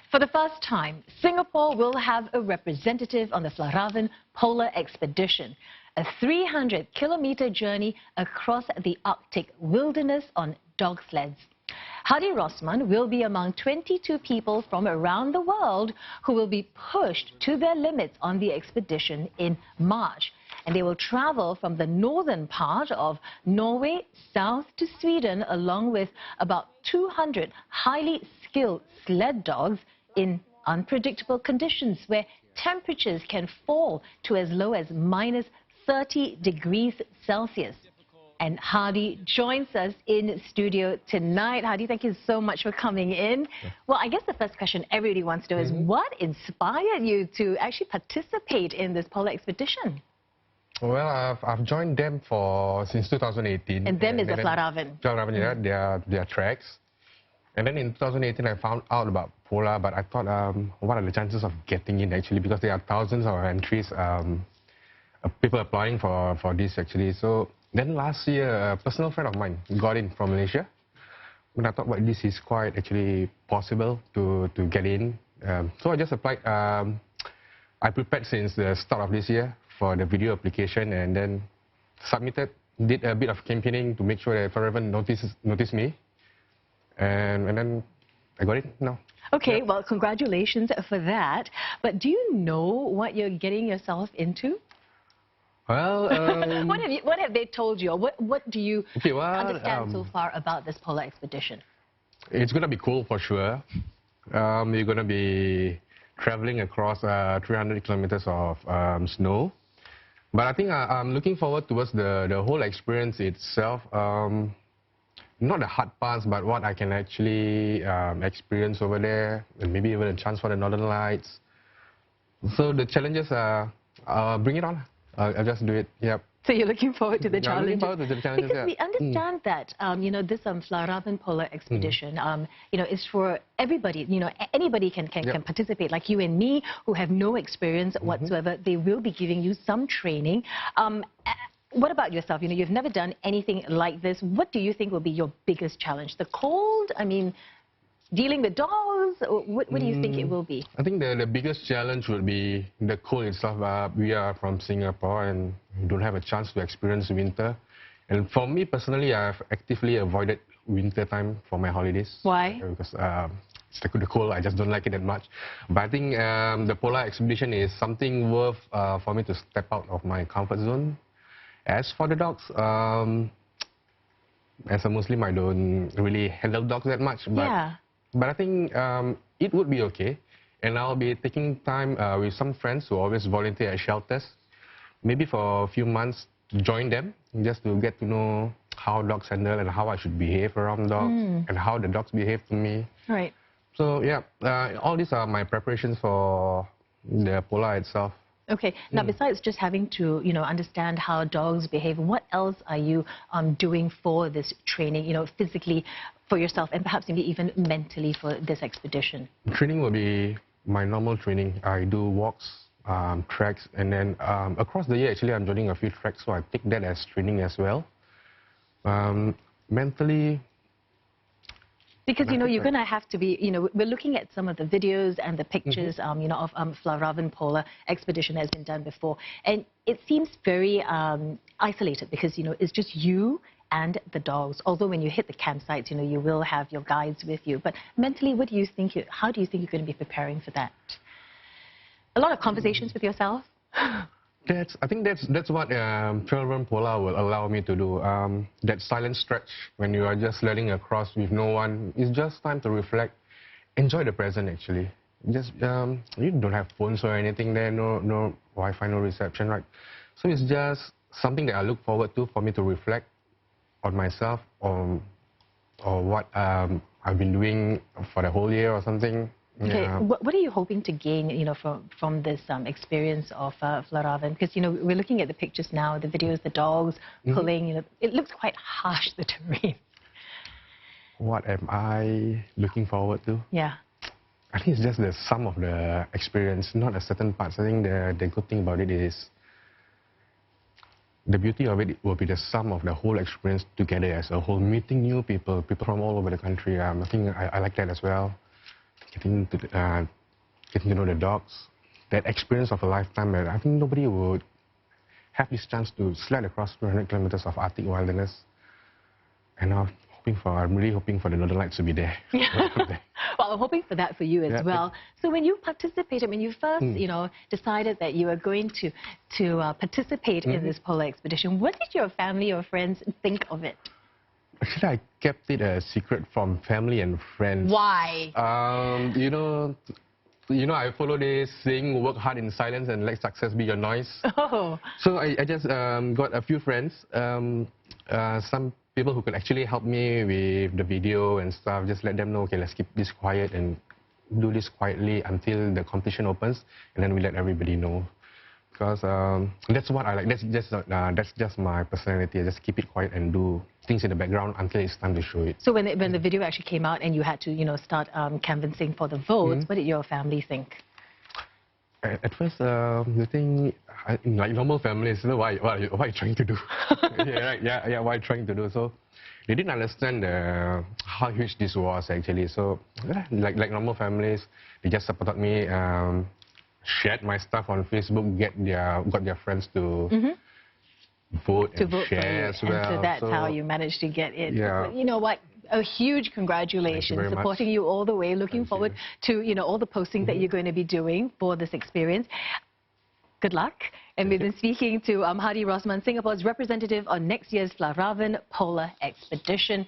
For the first time, Singapore will have a representative on the Fjällräven Polar Expedition, a 300-kilometer journey across the Arctic wilderness on dog sleds. Hadi Rosman will be among 22 people from around the world who will be pushed to their limits on the expedition in March. And they will travel from the northern part of Norway south to Sweden, along with about 200 highly skilled sled dogs in unpredictable conditions where temperatures can fall to as low as minus 30 degrees Celsius. And Hadi joins us in studio tonight. Hadi, thank you so much for coming in. Well, I guess the first question everybody wants to know is what inspired you to actually participate in this polar expedition? Well, I've joined them since 2018. And them is the Fjällräven. Fjällräven, yeah, their tracks. And then in 2018, I found out about polar, but I thought, what are the chances of getting in actually? Because there are thousands of entries, people applying for this actually. So then last year, a personal friend of mine got in from Malaysia. And I thought, well, this is quite actually possible to get in. So I just applied. I prepared since the start of this year for the video application and then submitted, did a bit of campaigning to make sure that Fjällräven noticed me. And then I got it now. Okay, well, congratulations for that. But do you know what you're getting yourself into? Well, what have they told you? Or what do you understand so far about this polar expedition? It's going to be cool for sure. You're going to be traveling across 300 kilometers of snow. But I think I'm looking forward towards the whole experience itself. Not the hard parts, but what I can actually experience over there, and maybe even a chance for the Northern Lights. So the challenges are, bring it on. I'll just do it. Yep. So you're looking forward to the challenge? Looking forward to the challenges, because we understand that, this Fjällräven Polar Expedition, is for everybody. Anybody can participate, like you and me, who have no experience whatsoever. They will be giving you some training. What about yourself? You've never done anything like this. What do you think will be your biggest challenge? The cold? I mean, dealing with dogs? What do you think it will be? I think the biggest challenge will be the cold itself. We are from Singapore and we don't have a chance to experience winter. And for me personally, I've actively avoided winter time for my holidays. Why? Because it's the cold, I just don't like it that much. But I think the polar expedition is something worth for me to step out of my comfort zone. As for the dogs, as a Muslim, I don't really handle dogs that much. But I think it would be okay. And I'll be taking time with some friends who always volunteer at shelters, maybe for a few months to join them, just to get to know how dogs handle and how I should behave around dogs and how the dogs behave to me. Right. So yeah, all these are my preparations for the polar itself. Okay. Now, besides just having to, understand how dogs behave, what else are you doing for this training, physically for yourself and perhaps maybe even mentally for this expedition? Training will be my normal training. I do walks, treks, and then across the year, actually, I'm joining a few treks, so I take that as training as well. Mentally... Because, you're going to have to be, we're looking at some of the videos and the pictures, of Fjällräven Polar Expedition has been done before. And it seems very isolated because, it's just you and the dogs. Although when you hit the campsites, you will have your guides with you. But mentally, how do you think you're going to be preparing for that? A lot of conversations with yourself? I think that's what Fjällräven Polar will allow me to do. That silent stretch when you are just sledding across with no one. It's just time to reflect, enjoy the present actually. Just you don't have phones or anything there, no Wi-Fi, no reception, right? So it's just something that I look forward to for me to reflect on myself or what I've been doing for the whole year or something. Okay, what are you hoping to gain, from this experience of Fjällräven? Because, we're looking at the pictures now, the videos, the dogs pulling, it looks quite harsh, the terrain. What am I looking forward to? Yeah. I think it's just the sum of the experience, not a certain parts. I think the good thing about it is the beauty of it will be the sum of the whole experience together as a whole, meeting new people from all over the country. I think I like that as well. getting to know the dogs, that experience of a lifetime. I think nobody would have this chance to sled across 200 kilometers of Arctic wilderness. And I'm really hoping for the Northern Lights to be there. Well, I'm hoping for that for you as well. So when you participated, when you first, decided that you were going to participate in this polar expedition, what did your family or friends think of it? Actually, I kept it a secret from family and friends. Why? I follow this saying, work hard in silence and let success be your noise. Oh. So I just got a few friends, some people who could actually help me with the video and stuff. Just let them know, okay, let's keep this quiet and do this quietly until the competition opens, and then we let everybody know. Because that's what I like. That's just my personality. I just keep it quiet and do things in the background until it's time to show it. So when the video actually came out and you had to, start canvassing for the votes, what did your family think? At first, the thing, like normal families, why are you trying to do? What are you trying to do? So they didn't understand how huge this was actually. So like normal families, they just supported me. Shared my stuff on Facebook, got their friends to vote and share as well. And so that's how you managed to get in. Yeah. But you know what? A huge congratulations, supporting you all the way. Looking forward to all the postings that you're going to be doing for this experience. Good luck. And we've been speaking to Hadi Rosman, Singapore's representative on next year's Fjällräven Polar Expedition.